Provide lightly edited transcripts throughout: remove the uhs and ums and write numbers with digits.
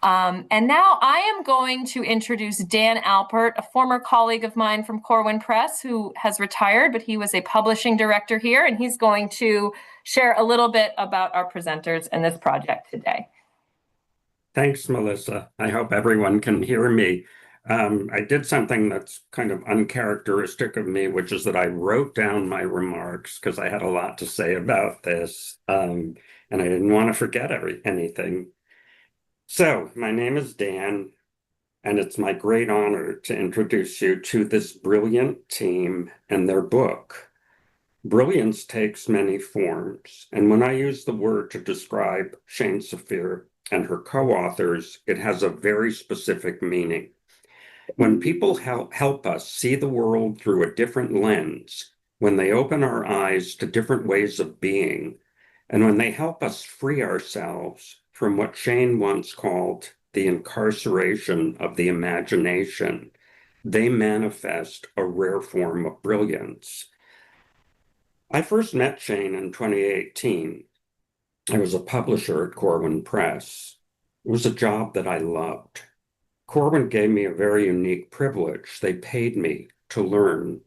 And now I am going to introduce Dan Alpert, a former colleague of mine from Corwin Press who has retired, but he was a publishing director here, and he's going to share a little bit about our presenters and this project today. Thanks, Melissa. I hope everyone can hear me. I did something that's kind of uncharacteristic of me, which is that I wrote down my remarks because I had a lot to say about this, and I didn't want to forget anything. So, my name is Dan, and it's my great honor to introduce you to this brilliant team and their book. Brilliance takes many forms, and when I use the word to describe Shane Safir and her co-authors, it has a very specific meaning. When people help us see the world through a different lens, when they open our eyes to different ways of being, and when they help us free ourselves from what Shane once called the incarceration of the imagination, they manifest a rare form of brilliance. I first met Shane in 2018. I was a publisher at Corwin Press. It was a job that I loved. Corwin gave me a very unique privilege. They paid me to learn.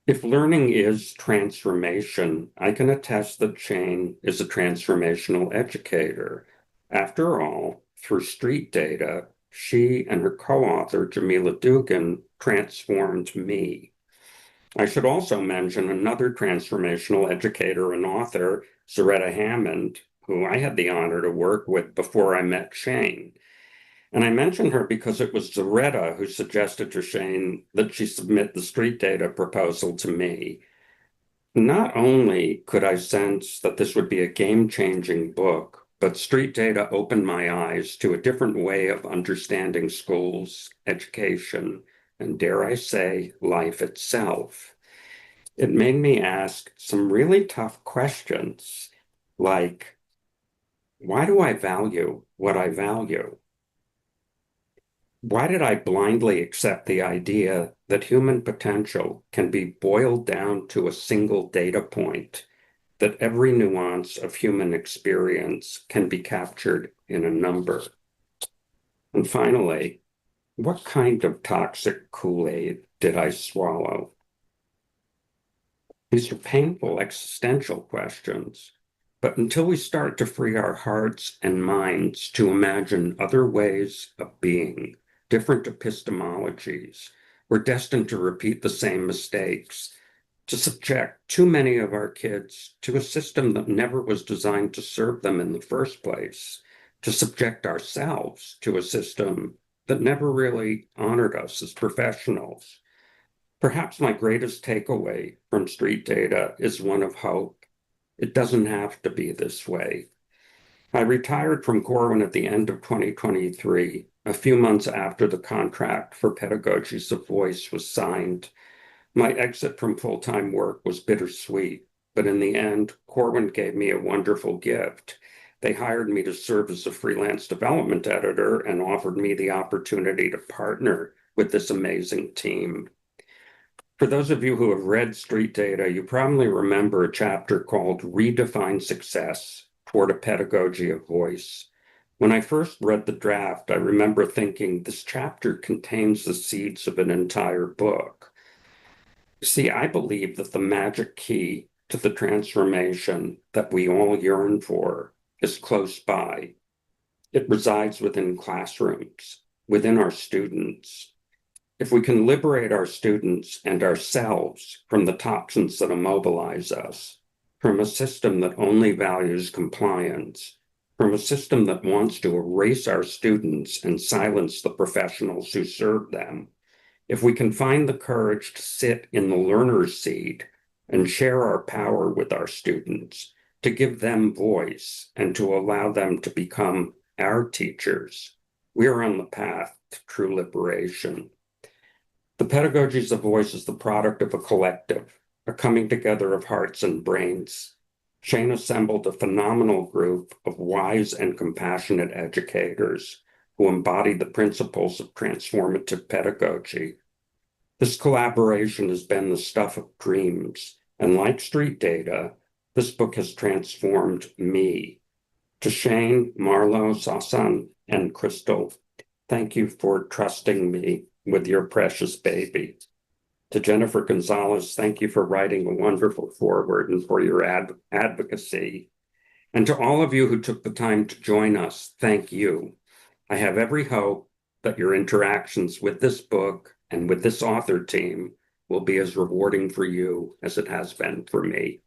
If learning is transformation, I can attest that Shane is a transformational educator. After all, through street data, she and her co-author, Jamila Dugan, transformed me. I should also mention another transformational educator and author, Zaretta Hammond, who I had the honor to work with before I met Shane. And I mention her because it was Zaretta who suggested to Shane that she submit the street data proposal to me. Not only could I sense that this would be a game-changing book, but street data opened my eyes to a different way of understanding schools, education, and dare I say, life itself. It made me ask some really tough questions, like, why do I value what I value? Why did I blindly accept the idea that human potential can be boiled down to a single data point, that every nuance of human experience can be captured in a number? And finally, what kind of toxic Kool-Aid did I swallow? These are painful existential questions, but until we start to free our hearts and minds to imagine other ways of being, different epistemologies, we're destined to repeat the same mistakes, to subject too many of our kids to a system that never was designed to serve them in the first place, to subject ourselves to a system that never really honored us as professionals. Perhaps my greatest takeaway from street data is one of hope. It doesn't have to be this way. I retired from Corwin at the end of 2023, a few months after the contract for Pedagogies of Voice was signed. My exit from full-time work was bittersweet, but in the end, Corwin gave me a wonderful gift. They hired me to serve as a freelance development editor and offered me the opportunity to partner with this amazing team. For those of you who have read Street Data, you probably remember a chapter called Redefine Success Toward a Pedagogy of Voice. When I first read the draft, I remember thinking this chapter contains the seeds of an entire book. See, I believe that the magic key to the transformation that we all yearn for is close by. It resides within classrooms, within our students. If we can liberate our students and ourselves from the toxins that immobilize us, from a system that only values compliance, from a system that wants to erase our students and silence the professionals who serve them, if we can find the courage to sit in the learner's seat and share our power with our students, to give them voice and to allow them to become our teachers, we are on the path to true liberation. The Pedagogies of Voice is the product of a collective, a coming together of hearts and brains. Shane assembled a phenomenal group of wise and compassionate educators who embody the principles of transformative pedagogy. This collaboration has been the stuff of dreams, and like Street Data, this book has transformed me. To Shane, Marlo, Sawsan, and Crystal, thank you for trusting me with your precious baby. To Jennifer Gonzalez, thank you for writing a wonderful foreword and for your advocacy. And to all of you who took the time to join us, thank you. I have every hope that your interactions with this book and with this author team will be as rewarding for you as it has been for me.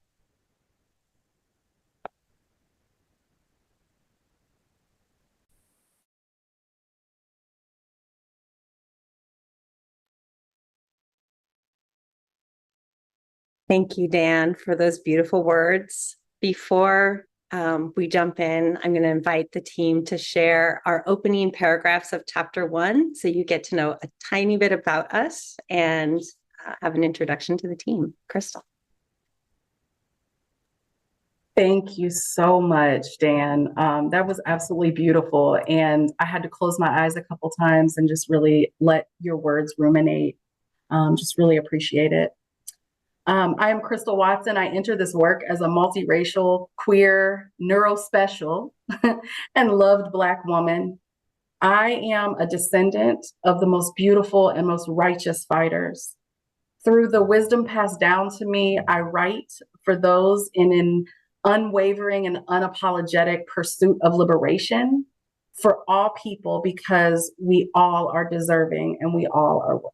Thank you, Dan, for those beautiful words. Before we jump in, I'm going to invite the team to share our opening paragraphs of chapter 1, so you get to know a tiny bit about us and have an introduction to the team. Crystal. Thank you so much, Dan. That was absolutely beautiful. And I had to close my eyes a couple times and just really let your words ruminate. Just really appreciate it. I am Crystal Watson. I enter this work as a multiracial, queer, neurospecial, and loved Black woman. I am a descendant of the most beautiful and most righteous fighters. Through the wisdom passed down to me, I write for those in an unwavering and unapologetic pursuit of liberation for all people, because we all are deserving and we all are worthy.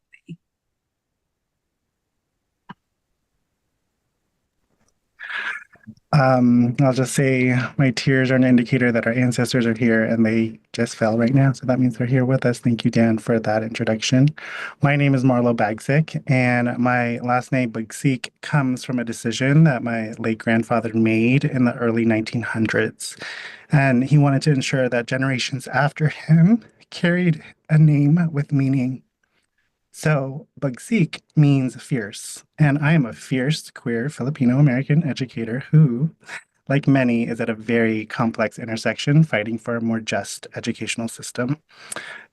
I'll just say my tears are an indicator that our ancestors are here, and they just fell right now. So that means they're here with us. Thank you, Dan, for that introduction. My name is Marlo Bagsik, and my last name, Bagsik, comes from a decision that my late grandfather made in the early 1900s. And he wanted to ensure that generations after him carried a name with meaning. So Bagsik means fierce, and I am a fierce, queer, Filipino-American educator who, like many, is at a very complex intersection fighting for a more just educational system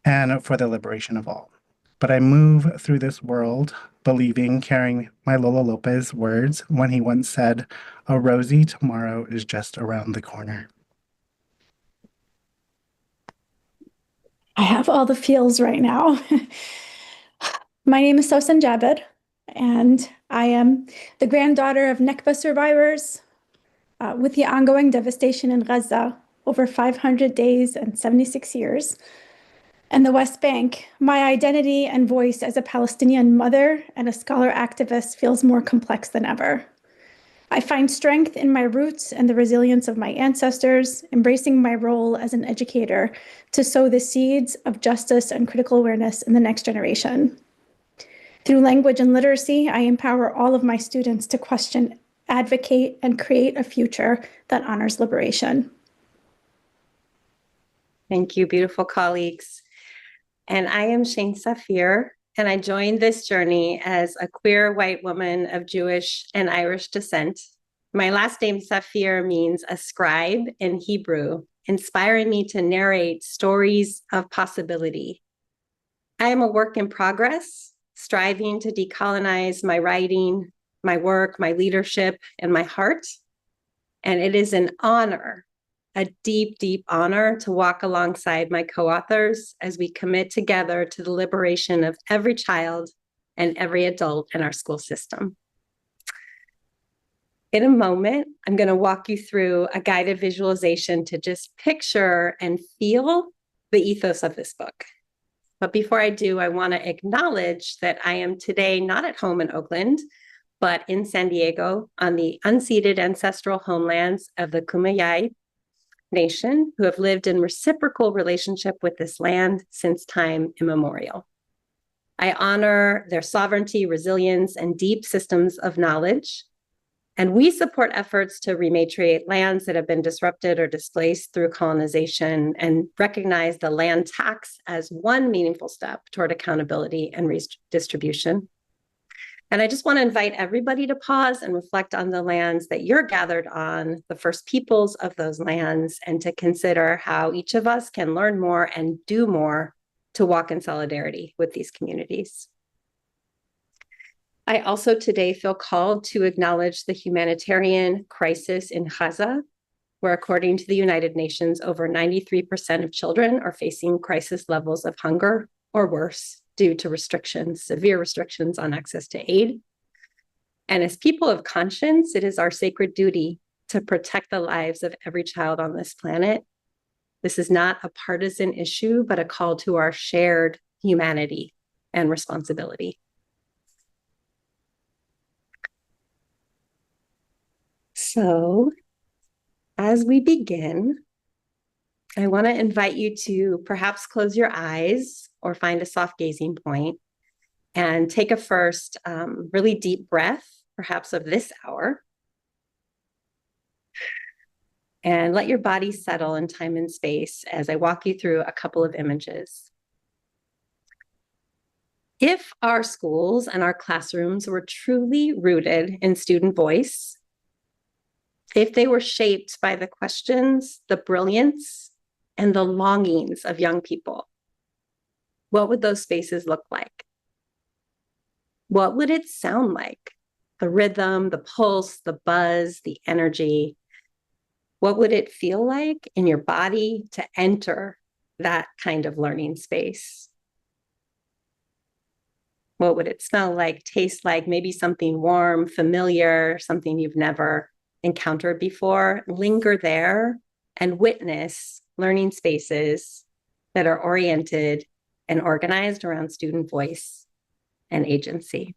and for the liberation of all. But I move through this world believing, carrying my Lolo Lopez words when he once said, "A rosy tomorrow is just around the corner." I have all the feels right now. My name is Sawsan Jaber, and I am the granddaughter of Nakba survivors. With the ongoing devastation in Gaza, over 500 days and 76 years, and the West Bank, my identity and voice as a Palestinian mother and a scholar activist feels more complex than ever. I find strength in my roots and the resilience of my ancestors, embracing my role as an educator to sow the seeds of justice and critical awareness in the next generation. Through language and literacy, I empower all of my students to question, advocate, and create a future that honors liberation. Thank you, beautiful colleagues. And I am Shane Safir, and I joined this journey as a queer white woman of Jewish and Irish descent. My last name, Safir, means a scribe in Hebrew, inspiring me to narrate stories of possibility. I am a work in progress, striving to decolonize my writing, my work, my leadership, and my heart. And it is an honor, a deep, deep honor to walk alongside my co-authors as we commit together to the liberation of every child and every adult in our school system. In a moment, I'm going to walk you through a guided visualization to just picture and feel the ethos of this book. But before I do, I want to acknowledge that I am today not at home in Oakland, but in San Diego on the unceded ancestral homelands of the Kumeyaay Nation, who have lived in reciprocal relationship with this land since time immemorial. I honor their sovereignty, resilience, and deep systems of knowledge. And we support efforts to rematriate lands that have been disrupted or displaced through colonization, and recognize the land tax as one meaningful step toward accountability and redistribution. And I just want to invite everybody to pause and reflect on the lands that you're gathered on, the first peoples of those lands, and to consider how each of us can learn more and do more to walk in solidarity with these communities. I also today feel called to acknowledge the humanitarian crisis in Gaza where, according to the United Nations, over 93% of children are facing crisis levels of hunger or worse due to restrictions, severe restrictions on access to aid. And as people of conscience, it is our sacred duty to protect the lives of every child on this planet. This is not a partisan issue, but a call to our shared humanity and responsibility. So, as we begin, I want to invite you to perhaps close your eyes or find a soft gazing point and take a first really deep breath, perhaps of this hour, and let your body settle in time and space as I walk you through a couple of images. If our schools and our classrooms were truly rooted in student voice, if they were shaped by the questions, the brilliance, and the longings of young people, what would those spaces look like? What would it sound like? The rhythm, the pulse, the buzz, the energy. What would it feel like in your body to enter that kind of learning space? What would it smell like, taste like, maybe something warm, familiar, something you've never encountered before? Linger there and witness learning spaces that are oriented and organized around student voice and agency.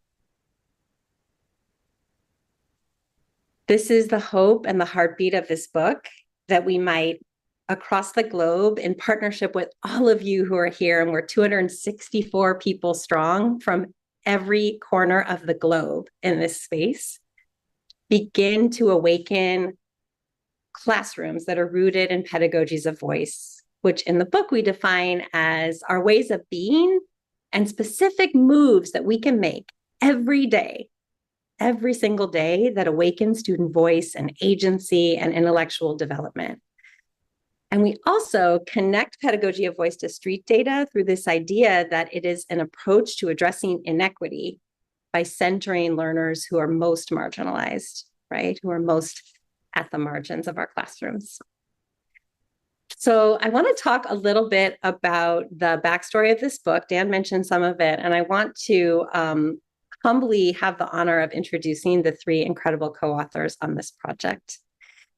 This is the hope and the heartbeat of this book, that we might, across the globe, in partnership with all of you who are here, and we're 264 people strong from every corner of the globe in this space, begin to awaken classrooms that are rooted in pedagogies of voice, which in the book we define as our ways of being and specific moves that we can make every day, every single day, that awaken student voice and agency and intellectual development. And we also connect pedagogy of voice to street data through this idea that it is an approach to addressing inequity by centering learners who are most marginalized, right? Who are most at the margins of our classrooms. So I want to talk a little bit about the backstory of this book. Dan mentioned some of it, and I want to humbly have the honor of introducing the three incredible co-authors on this project.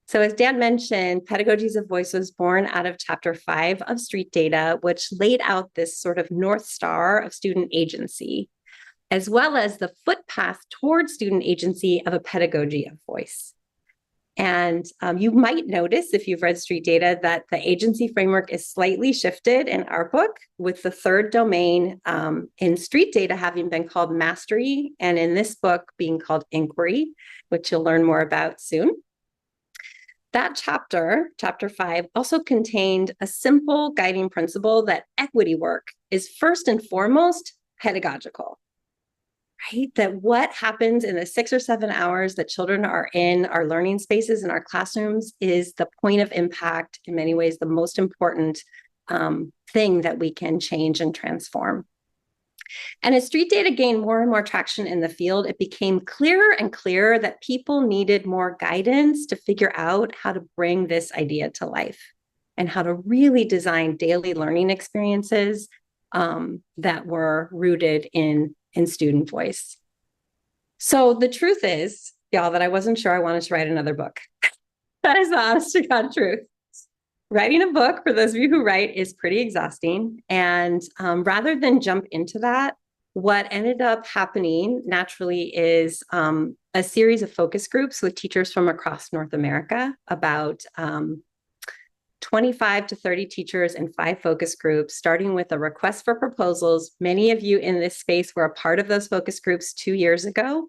So as Dan mentioned, Pedagogies of Voice was born out of chapter 5 of Street Data, which laid out this sort of North Star of student agency, as well as the footpath towards student agency of a pedagogy of voice. And you might notice, if you've read Street Data, that the agency framework is slightly shifted in our book, with the third domain in Street Data having been called mastery, and in this book being called inquiry, which you'll learn more about soon. That chapter, chapter 5, also contained a simple guiding principle that equity work is first and foremost pedagogical. Right? That what happens in the 6 or 7 hours that children are in our learning spaces in our classrooms is the point of impact, in many ways, the most important thing that we can change and transform. And as Street Data gained more and more traction in the field, it became clearer and clearer that people needed more guidance to figure out how to bring this idea to life and how to really design daily learning experiences that were rooted in student voice. So the truth is, y'all, that I wasn't sure I wanted to write another book. That is the honest to God truth. Writing a book, for those of you who write, is pretty exhausting. And rather than jump into that, what ended up happening naturally is a series of focus groups with teachers from across North America, about 25 to 30 teachers in 5 focus groups, starting with a request for proposals. Many of you in this space were a part of those focus groups 2 years ago.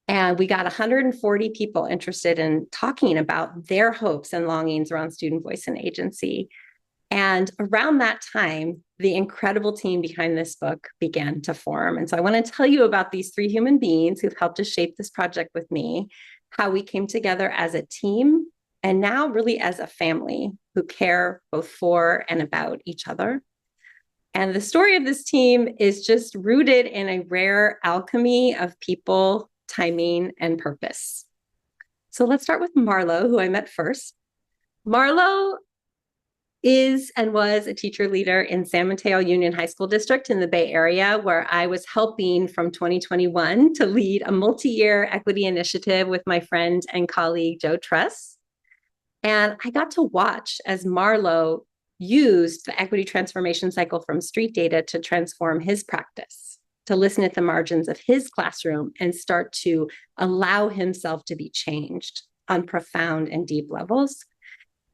And we got 140 people interested in talking about their hopes and longings around student voice and agency. And around that time, the incredible team behind this book began to form. And so I want to tell you about these 3 human beings who've helped to shape this project with me, how we came together as a team, and now really as a family who care both for and about each other. And the story of this team is just rooted in a rare alchemy of people, timing, and purpose. So let's start with Marlo, who I met first. Marlo is and was a teacher leader in San Mateo Union High School District in the Bay Area, where I was helping from 2021 to lead a multi-year equity initiative with my friend and colleague, Joe Truss. And I got to watch as Marlo used the equity transformation cycle from street data to transform his practice, to listen at the margins of his classroom and start to allow himself to be changed on profound and deep levels.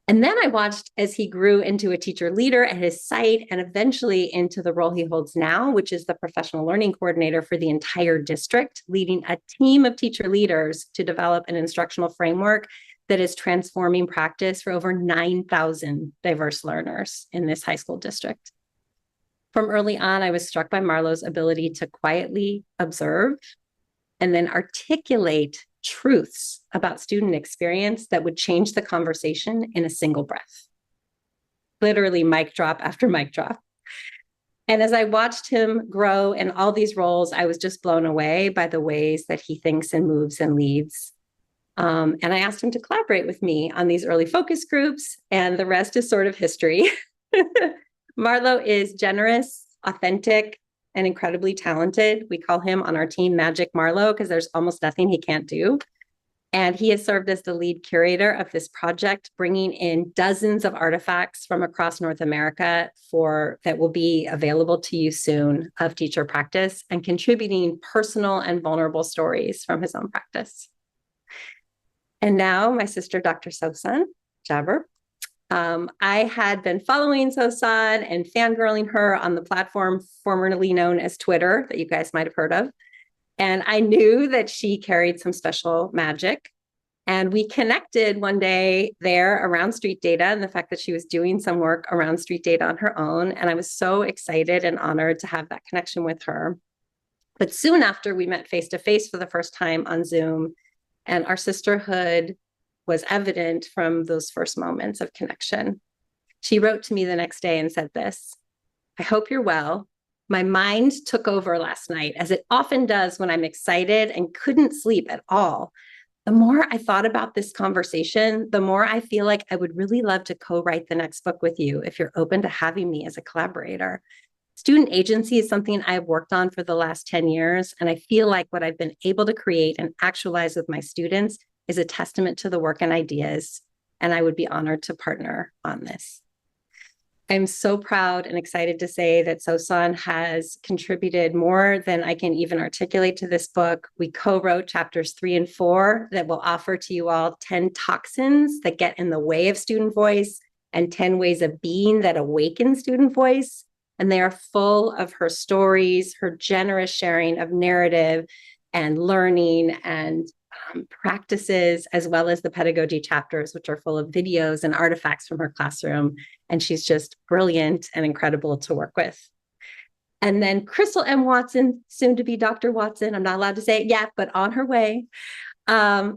And then I watched as he grew into a teacher leader at his site and eventually into the role he holds now, which is the professional learning coordinator for the entire district, leading a team of teacher leaders to develop an instructional framework that is transforming practice for over 9,000 diverse learners in this high school district. From early on, I was struck by Marlo's ability to quietly observe and then articulate truths about student experience that would change the conversation in a single breath. Literally mic drop after mic drop. And as I watched him grow in all these roles, I was just blown away by the ways that he thinks and moves and leads. And I asked him to collaborate with me on these early focus groups, and the rest is sort of history. Marlo is generous, authentic, and incredibly talented. We call him on our team Magic Marlo because there's almost nothing he can't do. And he has served as the lead curator of this project, bringing in dozens of artifacts from across North America that will be available to you soon of teacher practice and contributing personal and vulnerable stories from his own practice. And now my sister, Dr. Sawsan Jaber. I had been following Sawsan and fangirling her on the platform formerly known as Twitter that you guys might have heard of. And I knew that she carried some special magic. And we connected one day there around street data and the fact that she was doing some work around street data on her own. And I was so excited and honored to have that connection with her. But soon after, we met face to face for the first time on Zoom. And our sisterhood was evident from those first moments of connection. She wrote to me the next day and said this: "I hope you're well. My mind took over last night, as it often does when I'm excited and couldn't sleep at all. The more I thought about this conversation, the more I feel like I would really love to co-write the next book with you if you're open to having me as a collaborator. Student agency is something I've worked on for the last 10 years, and I feel like what I've been able to create and actualize with my students is a testament to the work and ideas, and I would be honored to partner on this." I'm so proud and excited to say that Sawsan has contributed more than I can even articulate to this book. We co-wrote chapters 3 and 4 that will offer to you all 10 toxins that get in the way of student voice and 10 ways of being that awaken student voice. And they are full of her stories, her generous sharing of narrative and learning and practices, as well as the pedagogy chapters, which are full of videos and artifacts from her classroom. And she's just brilliant and incredible to work with. And then Crystal M. Watson, soon to be Dr. Watson, I'm not allowed to say it yet, but on her way.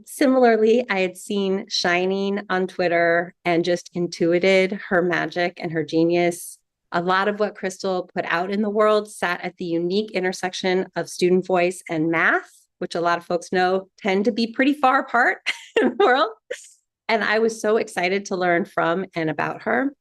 Similarly, I had seen shining on Twitter and just intuited her magic and her genius. A lot of what Crystal put out in the world sat at the unique intersection of student voice and math, which a lot of folks know tend to be pretty far apart in the world. And I was so excited to learn from and about her.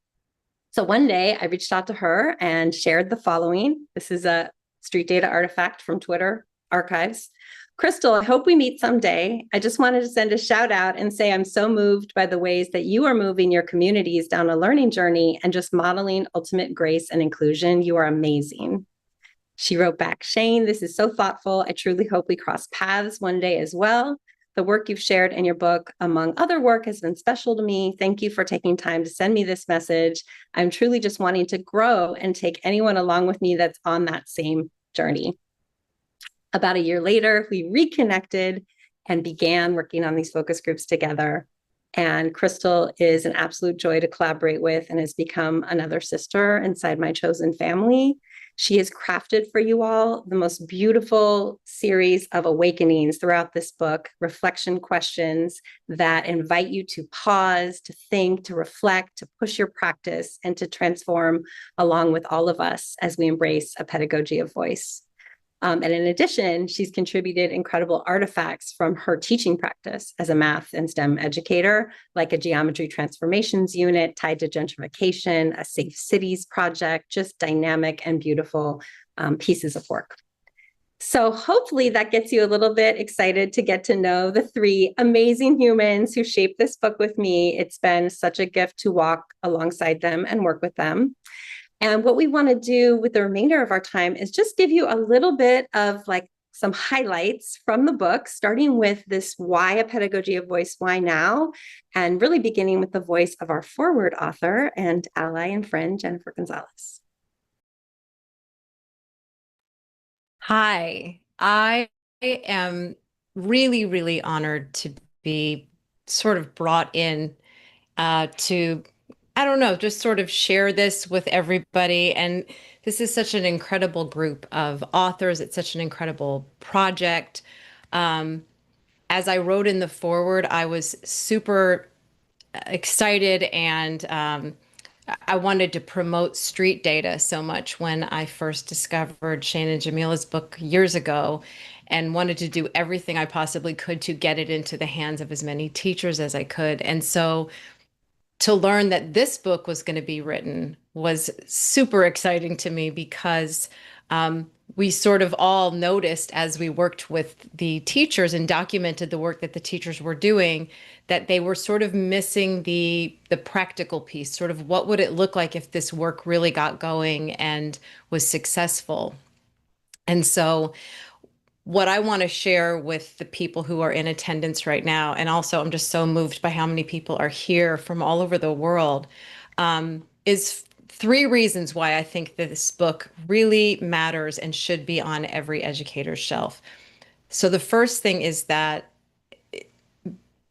So one day I reached out to her and shared the following. This is a street data artifact from Twitter archives. "Crystal, I hope we meet someday. I just wanted to send a shout out and say I'm so moved by the ways that you are moving your communities down a learning journey and just modeling ultimate grace and inclusion. You are amazing." She wrote back, "Shane, this is so thoughtful. I truly hope we cross paths one day as well. The work you've shared in your book, among other work, has been special to me. Thank you for taking time to send me this message. I'm truly just wanting to grow and take anyone along with me that's on that same journey." About a year later, we reconnected and began working on these focus groups together. And Crystal is an absolute joy to collaborate with and has become another sister inside my chosen family. She has crafted for you all the most beautiful series of awakenings throughout this book, reflection questions that invite you to pause, to think, to reflect, to push your practice, and to transform along with all of us as we embrace a pedagogy of voice. And in addition, she's contributed incredible artifacts from her teaching practice as a math and STEM educator, like a geometry transformations unit tied to gentrification, a safe cities project, just dynamic and beautiful pieces of work. So hopefully that gets you a little bit excited to get to know the three amazing humans who shaped this book with me. It's been such a gift to walk alongside them and work with them. And what we want to do with the remainder of our time is just give you a little bit of like some highlights from the book, starting with this why a pedagogy of voice, why now, and really beginning with the voice of our foreword author and ally and friend, Jennifer Gonzalez. Hi, I am really, really honored to be sort of brought in to, I don't know, just sort of share this with everybody. And this is such an incredible group of authors. It's such an incredible project. As I wrote in the foreword, I was super excited and I wanted to promote street data so much when I first discovered Shane and Jamila's book years ago and wanted to do everything I possibly could to get it into the hands of as many teachers as I could. And so to learn that this book was going to be written was super exciting to me because we sort of all noticed as we worked with the teachers and documented the work that the teachers were doing that they were sort of missing the practical piece, sort of what would it look like if this work really got going and was successful. And so what I want to share with the people who are in attendance right now, and also I'm just so moved by how many people are here from all over the world, is three reasons why I think that this book really matters and should be on every educator's shelf. So the first thing is that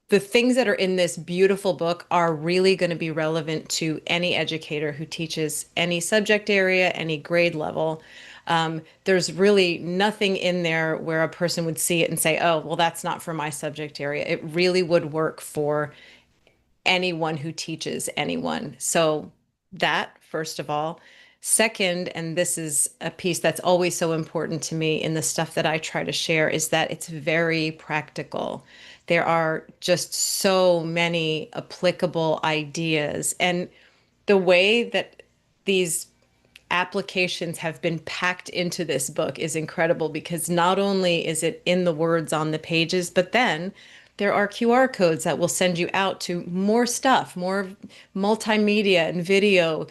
the things that are in this beautiful book are really going to be relevant to any educator who teaches any subject area, any grade level. There's really nothing in there where a person would see it and say, oh, well, that's not for my subject area. It really would work for anyone who teaches anyone. So that, first of all. Second, and this is a piece that's always so important to me in the stuff that I try to share, is that it's very practical. There are just so many applicable ideas. And the way that these applications have been packed into this book is incredible because not only is it in the words on the pages, but then there are QR codes that will send you out to more stuff, more multimedia and video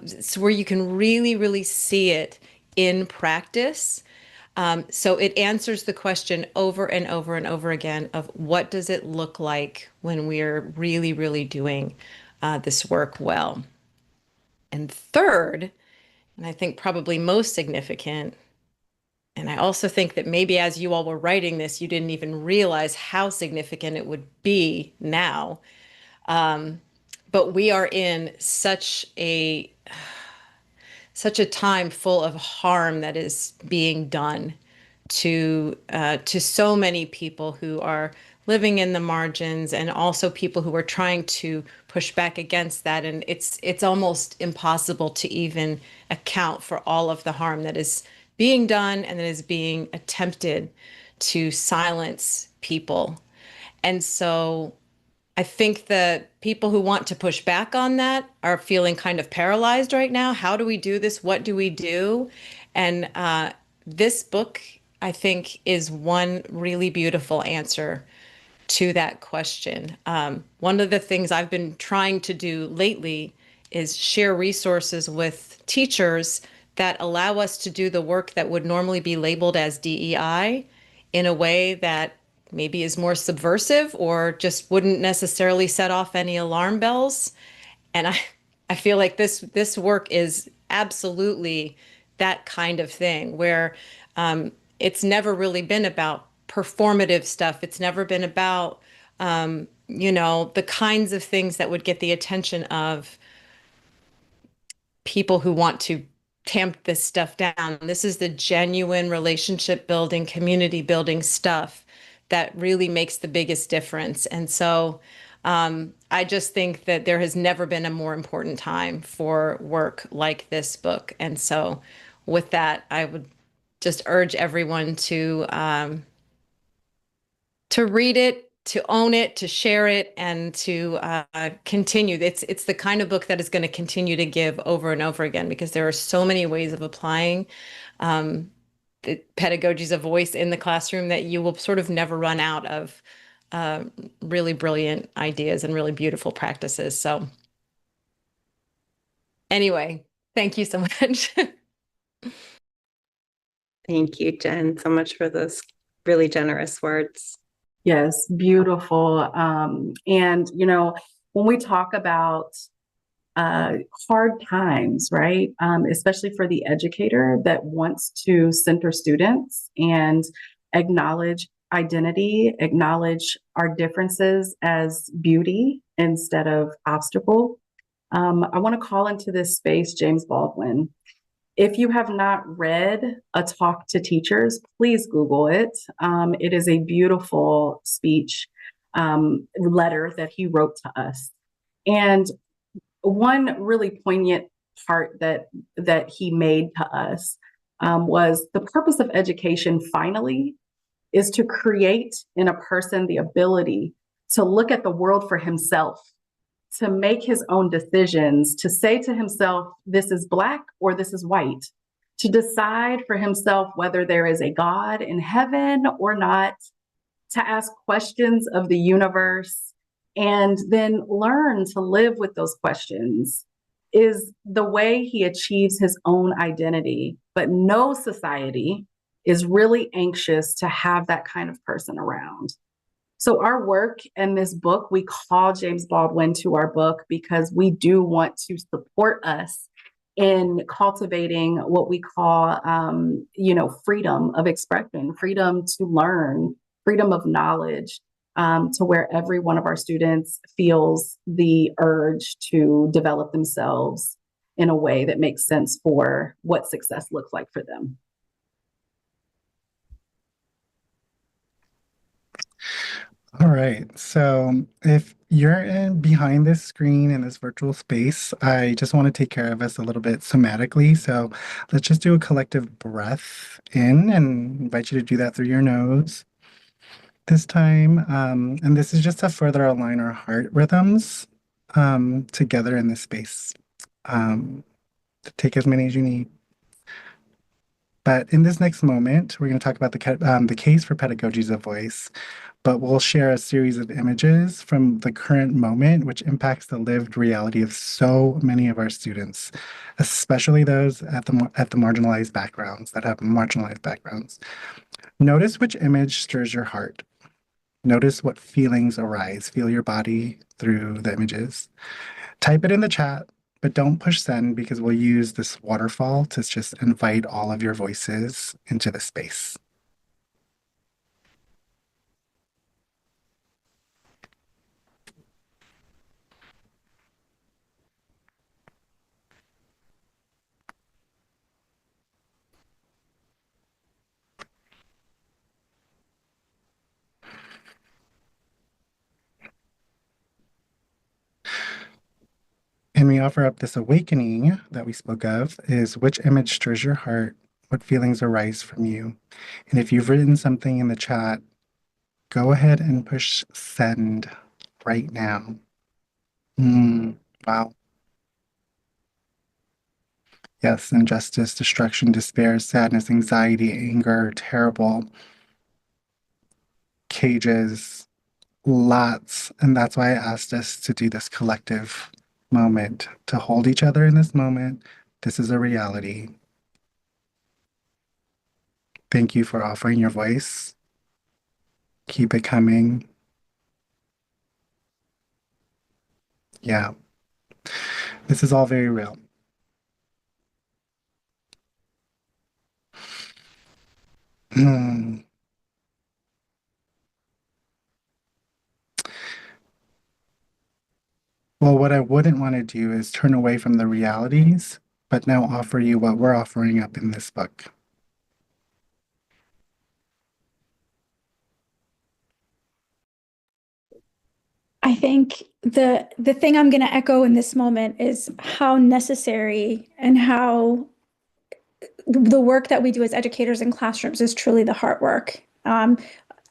so where you can really, really see it in practice. So it answers the question over and over and over again of what does it look like when we're really, really doing this work well. And third, and I think probably most significant, and I also think that maybe as you all were writing this, you didn't even realize how significant it would be now. But we are in such a time full of harm that is being done to so many people who are living in the margins and also people who are trying to push back against that. And it's almost impossible to even account for all of the harm that is being done and that is being attempted to silence people. And so I think that people who want to push back on that are feeling kind of paralyzed right now. How do we do this? What do we do? And this book, I think, is one really beautiful answer to that question. One of the things I've been trying to do lately is share resources with teachers that allow us to do the work that would normally be labeled as DEI in a way that maybe is more subversive or just wouldn't necessarily set off any alarm bells. And I feel like this work is absolutely that kind of thing where it's never really been about performative stuff. It's never been about, the kinds of things that would get the attention of people who want to tamp this stuff down. This is the genuine relationship building, community building stuff that really makes the biggest difference. And so I just think that there has never been a more important time for work like this book. And so with that, I would just urge everyone to read it, to own it, to share it, and to continue. It's the kind of book that is going to continue to give over and over again, because there are so many ways of applying the pedagogies of voice in the classroom that you will sort of never run out of really brilliant ideas and really beautiful practices. So anyway, thank you so much. Thank you, Jen, so much for those really generous words. Yes, beautiful. And when we talk about hard times, right? Especially for the educator that wants to center students and acknowledge identity, acknowledge our differences as beauty instead of obstacle. I want to call into this space James Baldwin. If you have not read A Talk to Teachers, please Google it. It is a beautiful speech, letter that he wrote to us. And one really poignant part that he made to us was the purpose of education finally is to create in a person the ability to look at the world for himself, to make his own decisions, to say to himself, this is Black or this is white, to decide for himself whether there is a God in heaven or not, to ask questions of the universe, and then learn to live with those questions is the way he achieves his own identity. But no society is really anxious to have that kind of person around. So our work in this book, we call James Baldwin to our book because we do want to support us in cultivating what we call, freedom of expression, freedom to learn, freedom of knowledge, to where every one of our students feels the urge to develop themselves in a way that makes sense for what success looks like for them. All right. So if you're in behind this screen in this virtual space, I just want to take care of us a little bit somatically. So let's just do a collective breath in and invite you to do that through your nose this time. And this is just to further align our heart rhythms together in this space. Take as many as you need. But in this next moment, we're going to talk about the case for Pedagogies of Voice, but we'll share a series of images from the current moment, which impacts the lived reality of so many of our students, especially those at the marginalized backgrounds, that have marginalized backgrounds. Notice which image stirs your heart. Notice what feelings arise. Feel your body through the images. Type it in the chat, but don't push send because we'll use this waterfall to just invite all of your voices into the space. And we offer up this awakening that we spoke of is which image stirs your heart, what feelings arise from you. And if you've written something in the chat, go ahead and push send right now. Wow. Yes, injustice, destruction, despair, sadness, anxiety, anger, terrible, cages, lots. And that's why I asked us to do this collective moment, to hold each other in this moment. This is a reality. Thank you for offering your voice. Keep it coming. Yeah. This is all very real. Well, what I wouldn't want to do is turn away from the realities, but now offer you what we're offering up in this book. I think the thing I'm going to echo in this moment is how necessary and how the work that we do as educators in classrooms is truly the hard work.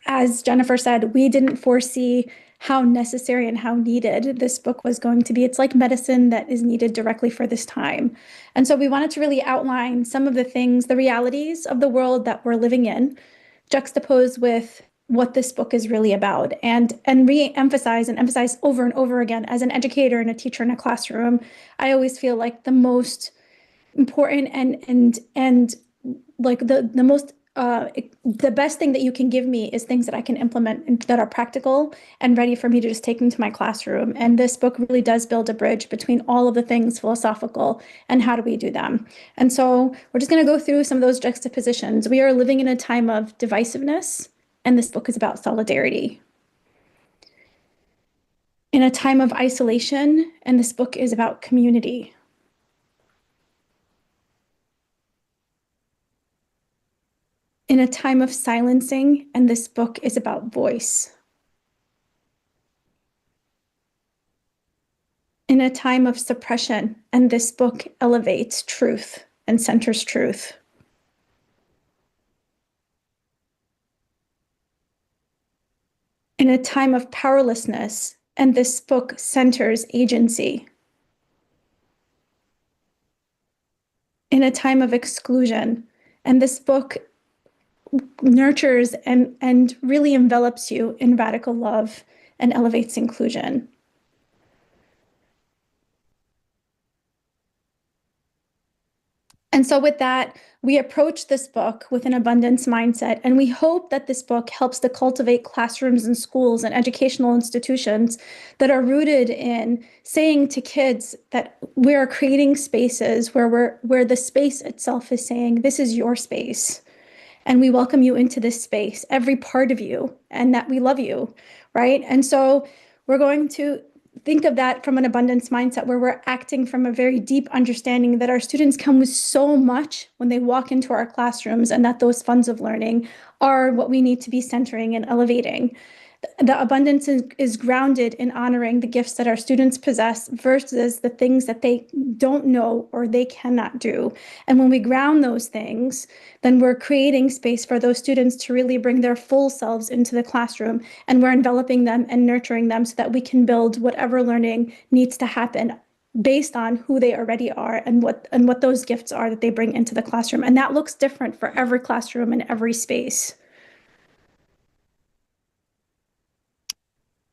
As Jennifer said, we didn't foresee how necessary and how needed this book was going to be. It's like medicine that is needed directly for this time. And so we wanted to really outline some of the things, the realities of the world that we're living in, juxtaposed with what this book is really about, and re-emphasize and emphasize over and over again. As an educator and a teacher in a classroom, I always feel like the most important and like the most the best thing that you can give me is things that I can implement and that are practical and ready for me to just take into my classroom. And this book really does build a bridge between all of the things philosophical and how do we do them. And so we're just going to go through some of those juxtapositions. We are living in a time of divisiveness, and this book is about solidarity. In a time of isolation, and this book is about community. In a time of silencing, and this book is about voice. In a time of suppression, and this book elevates truth and centers truth. In a time of powerlessness, and this book centers agency. In a time of exclusion, and this book nurtures and really envelops you in radical love and elevates inclusion. And so with that, we approach this book with an abundance mindset, and we hope that this book helps to cultivate classrooms and schools and educational institutions that are rooted in saying to kids that we are creating spaces where the space itself is saying, this is your space. And we welcome you into this space, every part of you, and that we love you, right? And so we're going to think of that from an abundance mindset where we're acting from a very deep understanding that our students come with so much when they walk into our classrooms, and that those funds of learning are what we need to be centering and elevating. The abundance is grounded in honoring the gifts that our students possess versus the things that they don't know or they cannot do. And when we ground those things, then we're creating space for those students to really bring their full selves into the classroom, and we're enveloping them and nurturing them so that we can build whatever learning needs to happen based on who they already are and what those gifts are that they bring into the classroom. And that looks different for every classroom and every space.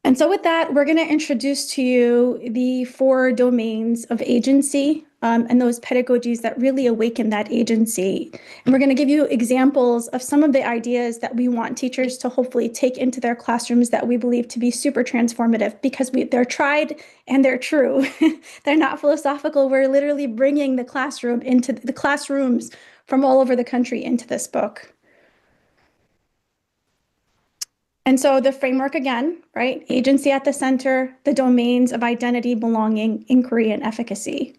And so with that, we're going to introduce to you the 4 domains of agency and those pedagogies that really awaken that agency. And we're going to give you examples of some of the ideas that we want teachers to hopefully take into their classrooms that we believe to be super transformative, because they're tried and they're true. They're not philosophical. We're literally bringing the classroom into the classrooms from all over the country into this book. And so the framework again, right? Agency at the center, the domains of identity, belonging, inquiry, and efficacy.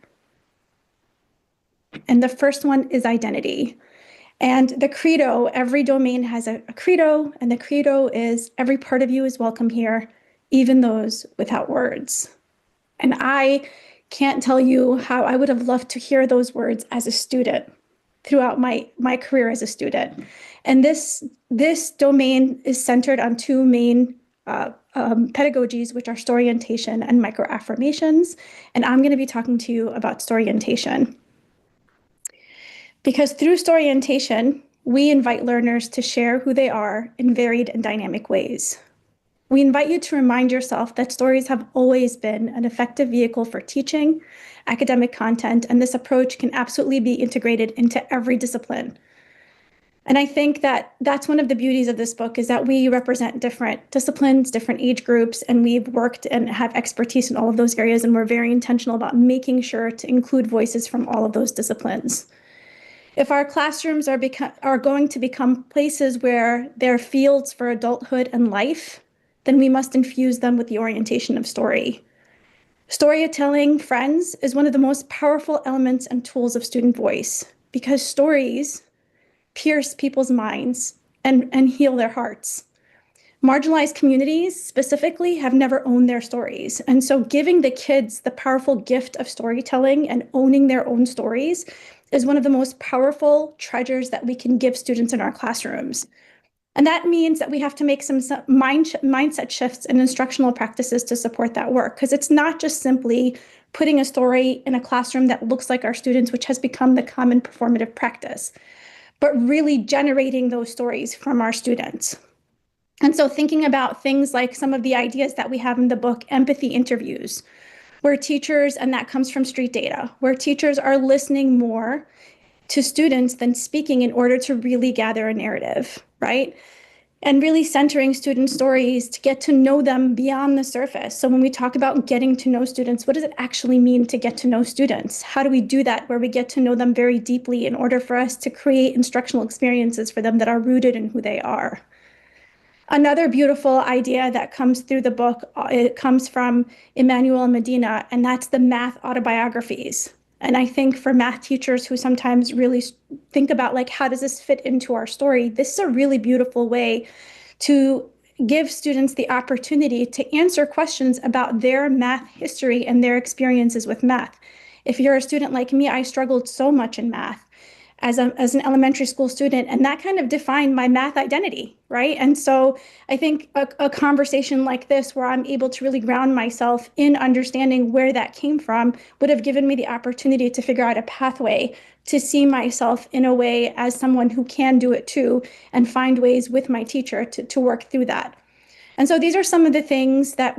And the first one is identity. And the credo, every domain has a credo, and the credo is every part of you is welcome here, even those without words. And I can't tell you how I would have loved to hear those words as a student throughout my career as a student. And this domain is centered on 2 main pedagogies, which are storyorientation and microaffirmations. And I'm going to be talking to you about storyorientation. Because through storyorientation, we invite learners to share who they are in varied and dynamic ways. We invite you to remind yourself that stories have always been an effective vehicle for teaching academic content, and this approach can absolutely be integrated into every discipline. And I think that that's one of the beauties of this book, is that we represent different disciplines, different age groups, and we've worked and have expertise in all of those areas, and we're very intentional about making sure to include voices from all of those disciplines. If our classrooms are going to become places where they're fields for adulthood and life, then we must infuse them with the orientation of story. Storytelling, friends, is one of the most powerful elements and tools of student voice, because stories pierce people's minds and heal their hearts. Marginalized communities specifically have never owned their stories. And so giving the kids the powerful gift of storytelling and owning their own stories is one of the most powerful treasures that we can give students in our classrooms. And that means that we have to make some mindset shifts and instructional practices to support that work, because it's not just simply putting a story in a classroom that looks like our students, which has become the common performative practice, but really generating those stories from our students. And so thinking about things like some of the ideas that we have in the book, empathy interviews, where teachers, and that comes from street data, where teachers are listening more to students than speaking in order to really gather a narrative, right? And really centering student stories to get to know them beyond the surface. So when we talk about getting to know students, what does it actually mean to get to know students? How do we do that where we get to know them very deeply in order for us to create instructional experiences for them that are rooted in who they are? Another beautiful idea that comes through the book, it comes from Emmanuel Medina, and that's the math autobiographies. And I think for math teachers who sometimes really think about, like, how does this fit into our story? This is a really beautiful way to give students the opportunity to answer questions about their math history and their experiences with math. If you're a student like me, I struggled so much in math as an elementary school student, and that kind of defined my math identity, right? And so I think a conversation like this, where I'm able to really ground myself in understanding where that came from, would have given me the opportunity to figure out a pathway to see myself in a way as someone who can do it too, and find ways with my teacher to work through that. And so these are some of the things that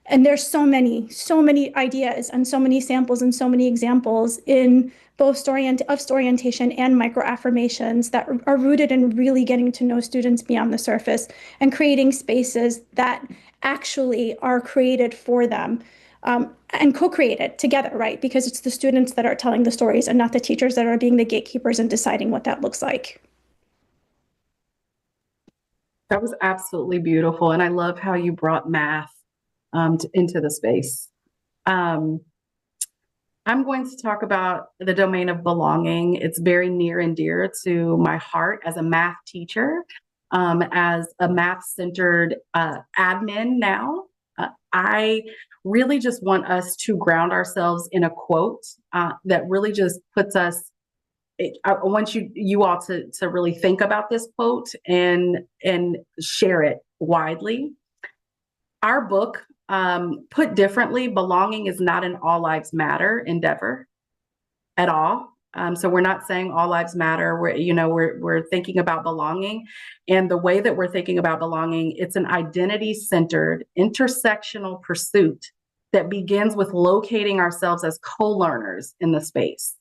and there's so many ideas and so many samples and so many examples in both story orientation and micro affirmations that are rooted in really getting to know students beyond the surface and creating spaces that actually are created for them, and co-created together, right? Because it's the students that are telling the stories and not the teachers that are being the gatekeepers and deciding what that looks like. That was absolutely beautiful. And I love how you brought math into the space. I'm going to talk about the domain of belonging. It's very near and dear to my heart as a math teacher, as a math-centered admin now. I really just want us to ground ourselves in a quote that really just puts us. I want you all to really think about this quote and share it widely. Our book, put differently, belonging is not an all lives matter endeavor at all. So we're not saying all lives matter. We're thinking about belonging, and the way that we're thinking about belonging, it's an identity-centered, intersectional pursuit that begins with locating ourselves as co-learners in the space.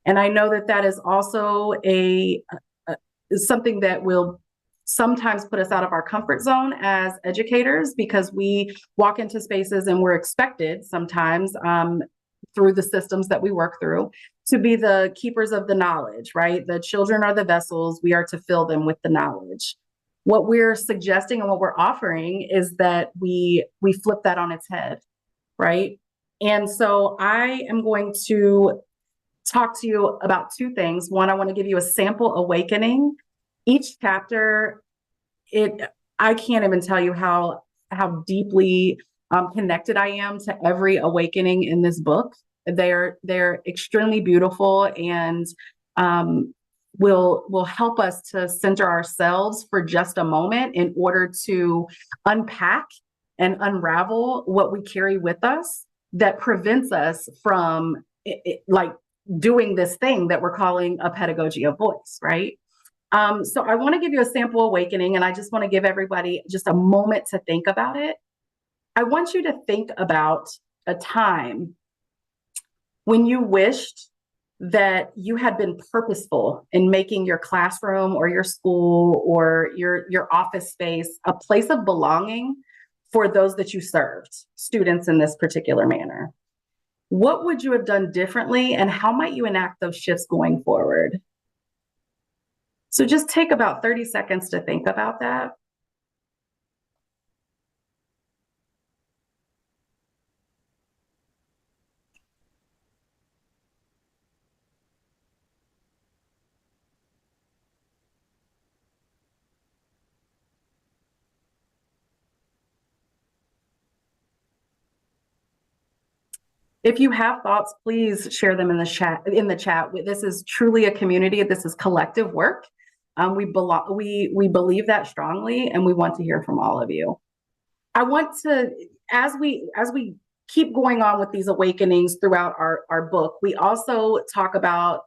And I know that is also something that will sometimes put us out of our comfort zone as educators, because we walk into spaces and we're expected sometimes through the systems that we work through to be the keepers of the knowledge, right? The children are the vessels. We are to fill them with the knowledge. What we're suggesting and what we're offering is that we flip that on its head, right? And so I am going to talk to you about two things. One, I want to give you a sample awakening. Each chapter, I can't even tell you how deeply connected I am to every awakening in this book. They're extremely beautiful and will help us to center ourselves for just a moment in order to unpack and unravel what we carry with us that prevents us from doing this thing that we're calling a pedagogy of voice, right? So I want to give you a sample awakening, and I just want to give everybody just a moment to think about it. I want you to think about a time when you wished that you had been purposeful in making your classroom or your school or your office space a place of belonging for those that you served, students in this particular manner. What would you have done differently, and how might you enact those shifts going forward? So just take about 30 seconds to think about that. If you have thoughts, please share them in the chat. This is truly a community. This is collective work. We believe that strongly, and we want to hear from all of you. I want to, as we keep going on with these awakenings throughout our book, we also talk about,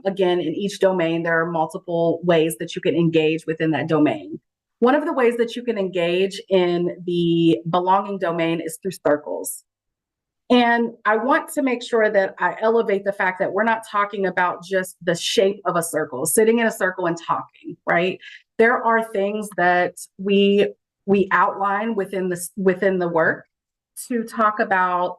again, in each domain, there are multiple ways that you can engage within that domain. One of the ways that you can engage in the belonging domain is through circles. And I want to make sure that I elevate the fact that we're not talking about just the shape of a circle, sitting in a circle and talking, right? There are things that we outline within the work to talk about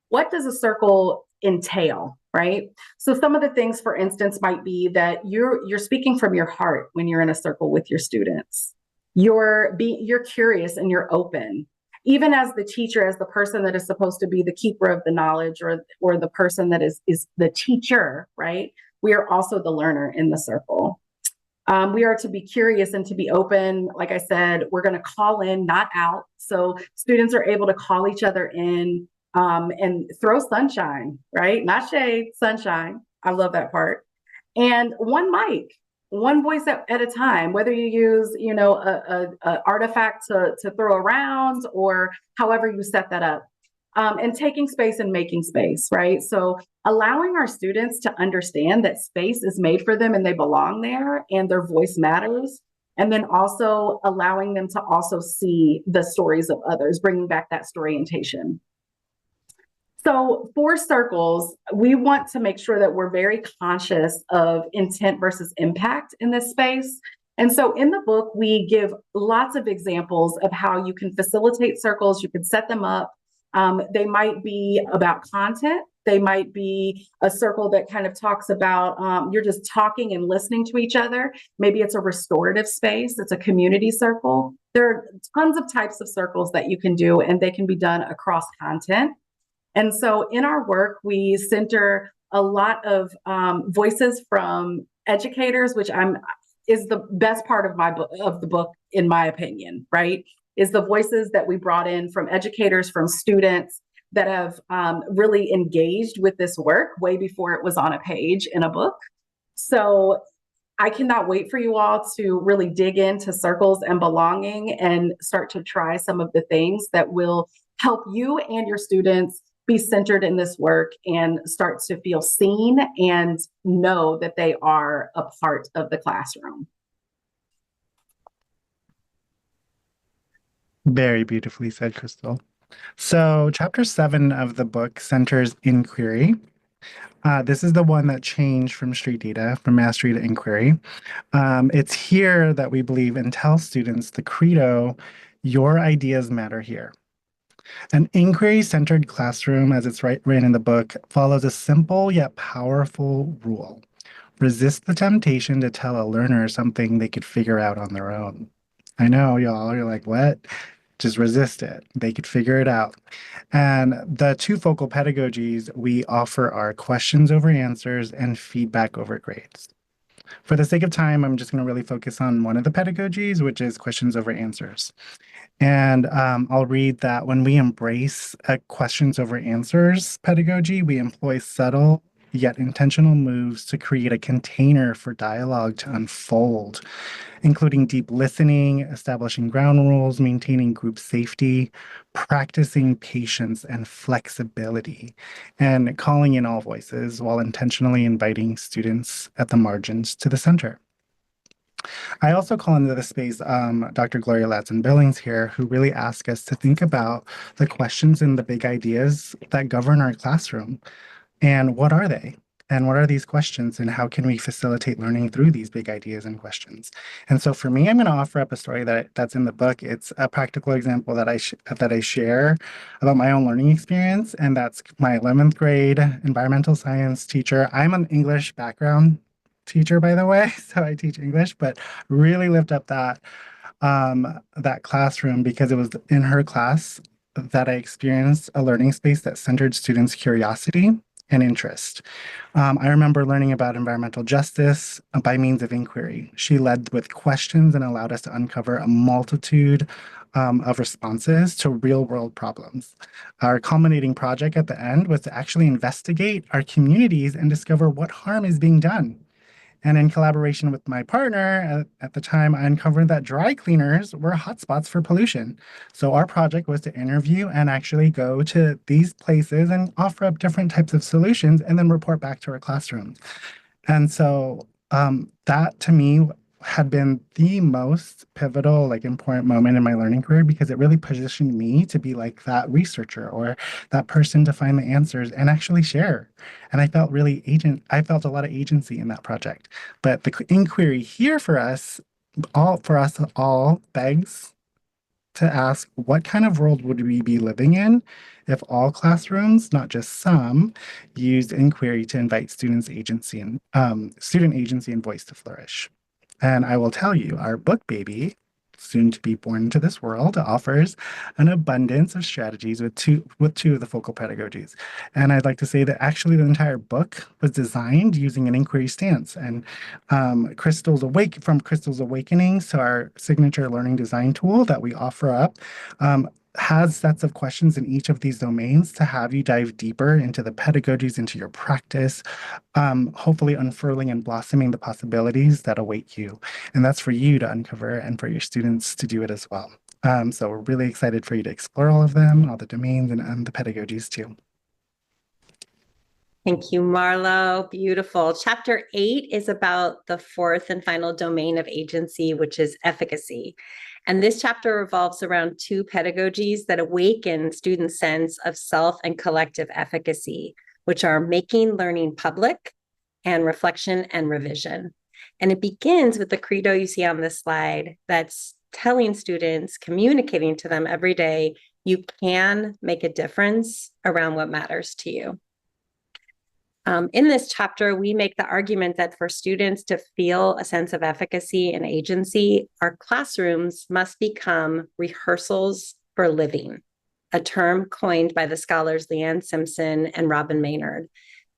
what does a circle entail, right? So some of the things, for instance, might be that you're speaking from your heart when you're in a circle with your students. You're curious and you're open. Even as the teacher, as the person that is supposed to be the keeper of the knowledge, or the person that is the teacher, right? We are also the learner in the circle. We are to be curious and to be open. Like I said, we're going to call in, not out. So students are able to call each other in and throw sunshine, right? Not shade, sunshine. I love that part. And one mic, one voice at a time, whether you use, a artifact to throw around, or however you set that up. And taking space and making space, right? So allowing our students to understand that space is made for them and they belong there and their voice matters. And then also allowing them to also see the stories of others, bringing back that storyintation. So for circles, we want to make sure that we're very conscious of intent versus impact in this space. And so in the book, we give lots of examples of how you can facilitate circles, you can set them up. They might be about content. They might be a circle that kind of talks about you're just talking and listening to each other. Maybe it's a restorative space. It's a community circle. There are tons of types of circles that you can do, and they can be done across content. And so in our work, we center a lot of voices from educators, which is the best part of the book, in my opinion, right? Is the voices that we brought in from educators, from students that have really engaged with this work way before it was on a page in a book. So I cannot wait for you all to really dig into circles and belonging and start to try some of the things that will help you and your students be centered in this work and start to feel seen and know that they are a part of the classroom. Very beautifully said, Crystal. So, chapter 7 of the book centers inquiry. This is the one that changed from street data, from mastery to inquiry. It's here that we believe and tell students the credo, your ideas matter here. An inquiry-centered classroom, as it's written in the book, follows a simple yet powerful rule. Resist the temptation to tell a learner something they could figure out on their own. I know, y'all, you're like, what? Just resist it. They could figure it out. And the two focal pedagogies we offer are questions over answers and feedback over grades. For the sake of time, I'm just going to really focus on one of the pedagogies, which is questions over answers. And I'll read that when we embrace a questions over answers pedagogy, we employ subtle yet intentional moves to create a container for dialogue to unfold, including deep listening, establishing ground rules, maintaining group safety, practicing patience and flexibility, and calling in all voices while intentionally inviting students at the margins to the center. I also call into the space Dr. Gloria Ladson-Billings here, who really ask us to think about the questions and the big ideas that govern our classroom. And what are they? And what are these questions? And how can we facilitate learning through these big ideas and questions? And so for me, I'm going to offer up a story that's in the book. It's a practical example that I share about my own learning experience. And that's my 11th grade environmental science teacher. I'm an English background teacher, by the way, so I teach English, but really lift up that classroom because it was in her class that I experienced a learning space that centered students' curiosity and interest. I remember learning about environmental justice by means of inquiry. She led with questions and allowed us to uncover a multitude of responses to real world problems. Our culminating project at the end was to actually investigate our communities and discover what harm is being done. And in collaboration with my partner at the time, I uncovered that dry cleaners were hotspots for pollution. So our project was to interview and actually go to these places and offer up different types of solutions and then report back to our classrooms. And so that to me had been the most pivotal, like important moment in my learning career because it really positioned me to be like that researcher or that person to find the answers and actually share. And I felt I felt a lot of agency in that project. But the inquiry here for us all begs to ask what kind of world would we be living in if all classrooms, not just some, used inquiry to invite student agency and voice to flourish. And I will tell you, our book baby, soon to be born into this world, offers an abundance of strategies with two of the focal pedagogies. And I'd like to say that actually the entire book was designed using an inquiry stance. And Crystal's Awakenings to our signature learning design tool that we offer up has sets of questions in each of these domains to have you dive deeper into the pedagogies, into your practice, hopefully unfurling and blossoming the possibilities that await you. And that's for you to uncover and for your students to do it as well. So we're really excited for you to explore all of them, all the domains and the pedagogies too. Thank you, Marlo. Beautiful. Chapter 8 is about the fourth and final domain of agency, which is efficacy. And this chapter revolves around two pedagogies that awaken students' sense of self and collective efficacy, which are making learning public and reflection and revision. And it begins with the credo you see on this slide that's telling students, communicating to them every day, you can make a difference around what matters to you. In this chapter, we make the argument that for students to feel a sense of efficacy and agency, our classrooms must become rehearsals for living, a term coined by the scholars Leanne Simpson and Robin Maynard.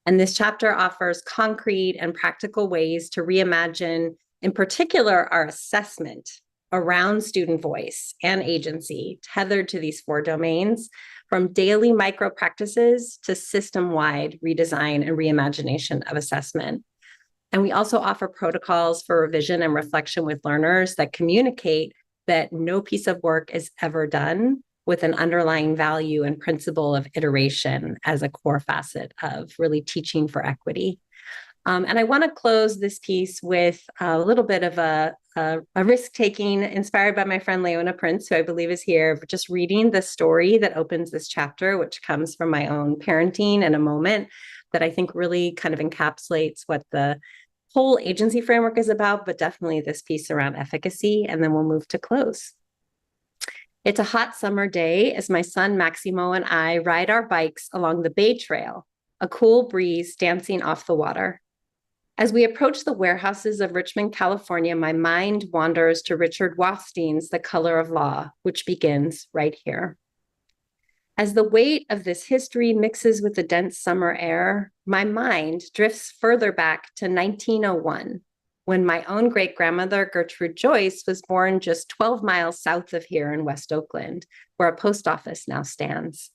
And this chapter offers concrete and practical ways to reimagine, in particular, our assessment around student voice and agency, tethered to these four domains, from daily micro practices to system-wide redesign and reimagination of assessment. And we also offer protocols for revision and reflection with learners that communicate that no piece of work is ever done with an underlying value and principle of iteration as a core facet of really teaching for equity. And I want to close this piece with a little bit of a risk-taking inspired by my friend Leona Prince, who I believe is here, just reading the story that opens this chapter, which comes from my own parenting and a moment that I think really kind of encapsulates what the whole agency framework is about, but definitely this piece around efficacy, and then we'll move to close. It's a hot summer day as my son Maximo and I ride our bikes along the Bay Trail, a cool breeze dancing off the water. As we approach the warehouses of Richmond, California, my mind wanders to Richard Rothstein's The Color of Law, which begins right here. As the weight of this history mixes with the dense summer air, my mind drifts further back to 1901, when my own great-grandmother, Gertrude Joyce, was born just 12 miles south of here in West Oakland, where a post office now stands.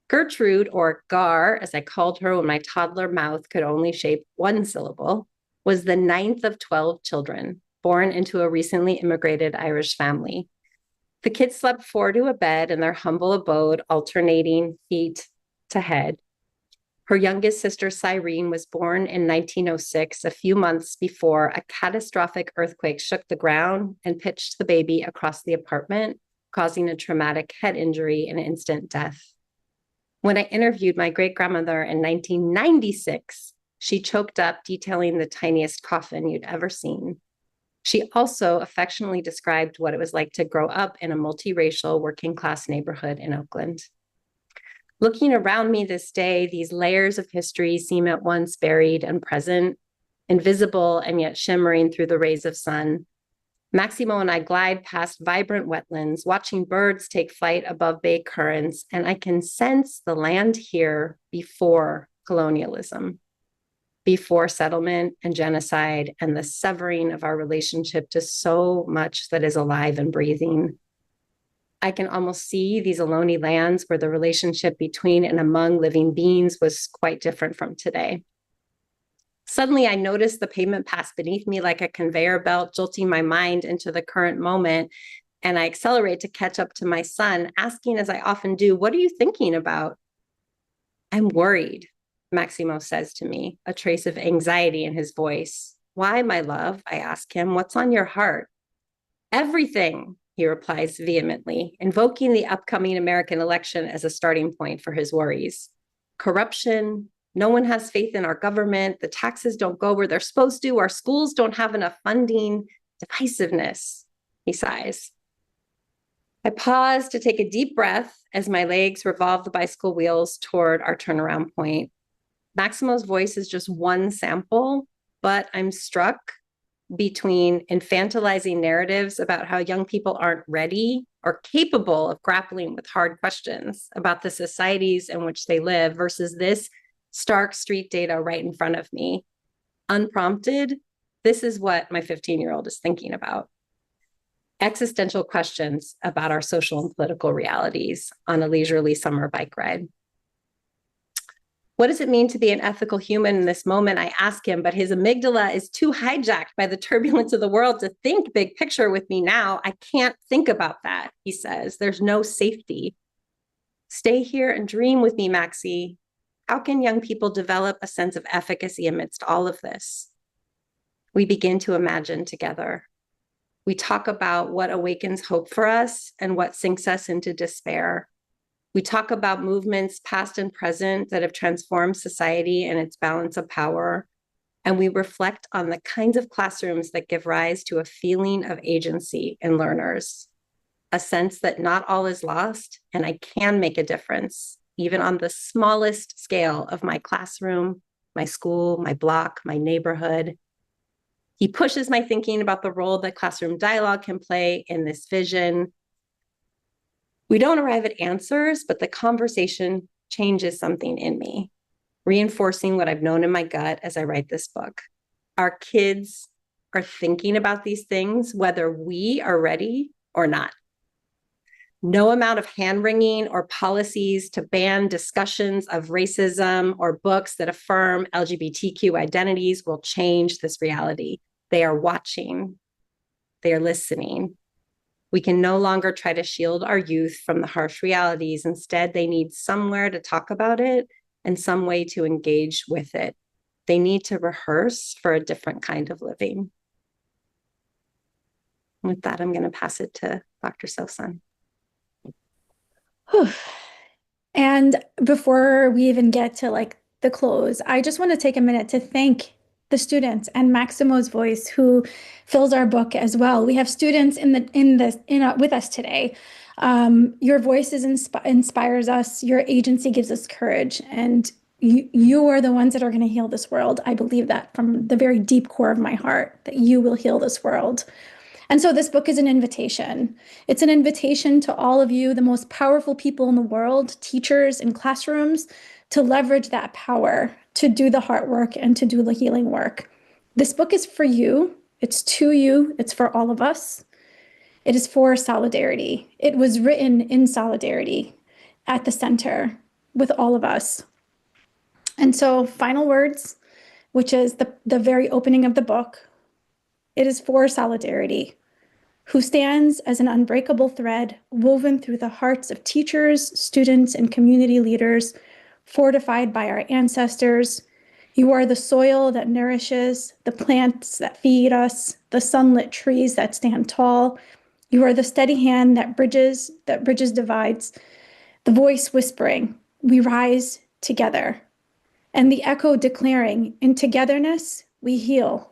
Gertrude, or Gar, as I called her when my toddler mouth could only shape one syllable, was the 9th of 12 children, born into a recently immigrated Irish family. The kids slept 4 to a bed in their humble abode, alternating feet to head. Her youngest sister, Cyrene, was born in 1906, a few months before a catastrophic earthquake shook the ground and pitched the baby across the apartment, causing a traumatic head injury and instant death. When I interviewed my great-grandmother in 1996, she choked up detailing the tiniest coffin you'd ever seen. She also affectionately described what it was like to grow up in a multiracial working-class neighborhood in Oakland. Looking around me this day, these layers of history seem at once buried and present, invisible and yet shimmering through the rays of sun. Maximo and I glide past vibrant wetlands, watching birds take flight above bay currents, and I can sense the land here before colonialism, before settlement and genocide, and the severing of our relationship to so much that is alive and breathing. I can almost see these Ohlone lands where the relationship between and among living beings was quite different from today. Suddenly, I noticed the pavement pass beneath me like a conveyor belt, jolting my mind into the current moment. And I accelerate to catch up to my son, asking, as I often do, "What are you thinking about?" "I'm worried," Maximo says to me, a trace of anxiety in his voice. "Why, my love?" I ask him. "What's on your heart?" "Everything," he replies vehemently, invoking the upcoming American election as a starting point for his worries. "Corruption. No one has faith in our government. The taxes don't go where they're supposed to. Our schools don't have enough funding. Divisiveness," he sighs. I pause to take a deep breath as my legs revolve the bicycle wheels toward our turnaround point. Maximo's voice is just one sample, but I'm struck between infantilizing narratives about how young people aren't ready or capable of grappling with hard questions about the societies in which they live versus this stark street data right in front of me. Unprompted, this is what my 15-year-old is thinking about. Existential questions about our social and political realities on a leisurely summer bike ride. What does it mean to be an ethical human in this moment? I ask him, but his amygdala is too hijacked by the turbulence of the world to think big picture with me now. "I can't think about that," he says. "There's no safety." "Stay here and dream with me, Maxie. How can young people develop a sense of efficacy amidst all of this?" We begin to imagine together. We talk about what awakens hope for us and what sinks us into despair. We talk about movements past and present that have transformed society and its balance of power. And we reflect on the kinds of classrooms that give rise to a feeling of agency in learners, a sense that not all is lost and I can make a difference, even on the smallest scale of my classroom, my school, my block, my neighborhood. He pushes my thinking about the role that classroom dialogue can play in this vision. We don't arrive at answers, but the conversation changes something in me, reinforcing what I've known in my gut as I write this book. Our kids are thinking about these things, whether we are ready or not. No amount of hand-wringing or policies to ban discussions of racism or books that affirm LGBTQ identities will change this reality. They are watching. They are listening. We can no longer try to shield our youth from the harsh realities. Instead, they need somewhere to talk about it and some way to engage with it. They need to rehearse for a different kind of living. With that, I'm going to pass it to Dr. Sawsan. Whew. And before we even get to the close, I just want to take a minute to thank the students and Maximo's Voice who fills our book as well. We have students with us today. Your voices inspires us. Your agency gives us courage, and you are the ones that are going to heal this world. I believe that from the very deep core of my heart, that you will heal this world. And so this book is an invitation. It's an invitation to all of you, the most powerful people in the world, teachers in classrooms, to leverage that power, to do the heart work and to do the healing work. This book is for you. It's to you. It's for all of us. It is for solidarity. It was written in solidarity at the center with all of us. And so final words, which is the very opening of the book. It is for solidarity, who stands as an unbreakable thread woven through the hearts of teachers, students, and community leaders, fortified by our ancestors. You are the soil that nourishes, the plants that feed us, the sunlit trees that stand tall. You are the steady hand that bridges divides, the voice whispering, "We rise together," and the echo declaring, "In togetherness, we heal."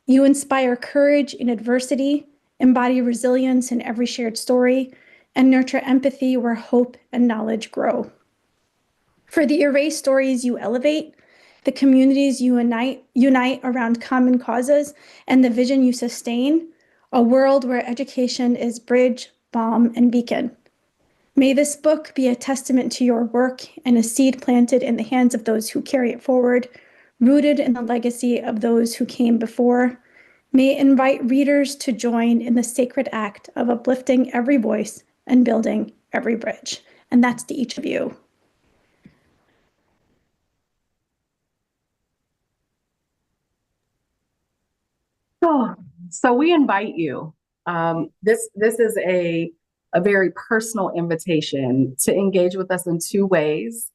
You inspire courage in adversity, embody resilience in every shared story, and nurture empathy where hope and knowledge grow. For the erased stories you elevate, the communities you unite around common causes, and the vision you sustain, a world where education is bridge, balm, and beacon. May this book be a testament to your work and a seed planted in the hands of those who carry it forward, rooted in the legacy of those who came before. May it invite readers to join in the sacred act of uplifting every voice and building every bridge. And that's to each of you. Oh, so we invite you. This is a very personal invitation to engage with us in two ways.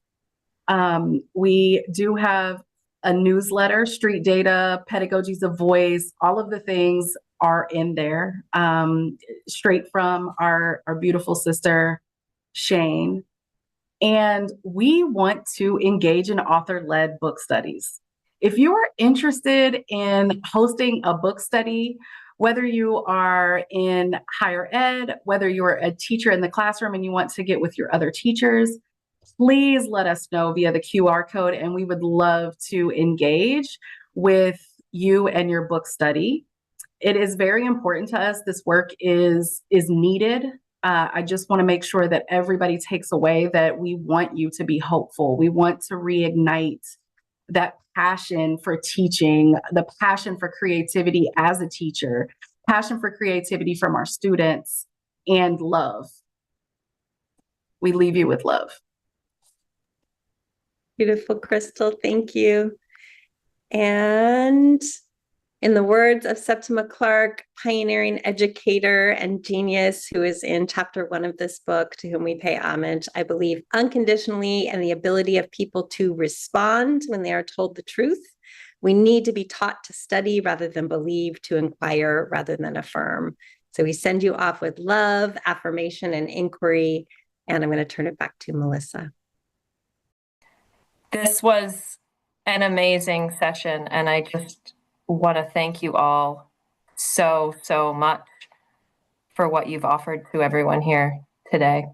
We do have a newsletter, Street Data, Pedagogies of Voice, all of the things are in there, straight from our beautiful sister, Shane. And we want to engage in author-led book studies. If you are interested in hosting a book study, whether you are in higher ed, whether you're a teacher in the classroom and you want to get with your other teachers, please let us know via the QR code, and we would love to engage with you and your book study. It is very important to us. This work is needed. I just want to make sure that everybody takes away that we want you to be hopeful. We want to reignite that passion for teaching, the passion for creativity as a teacher, passion for creativity from our students, and love. We leave you with love. Beautiful, Crystal. Thank you. And in the words of Septima Clark, pioneering educator and genius who is in chapter 1 of this book, to whom we pay homage, I believe unconditionally in the ability of people to respond when they are told the truth. We need to be taught to study rather than believe, to inquire rather than affirm. So we send you off with love, affirmation, and inquiry. And I'm going to turn it back to Melissa. This was an amazing session, and I just want to thank you all so much for what you've offered to everyone here today.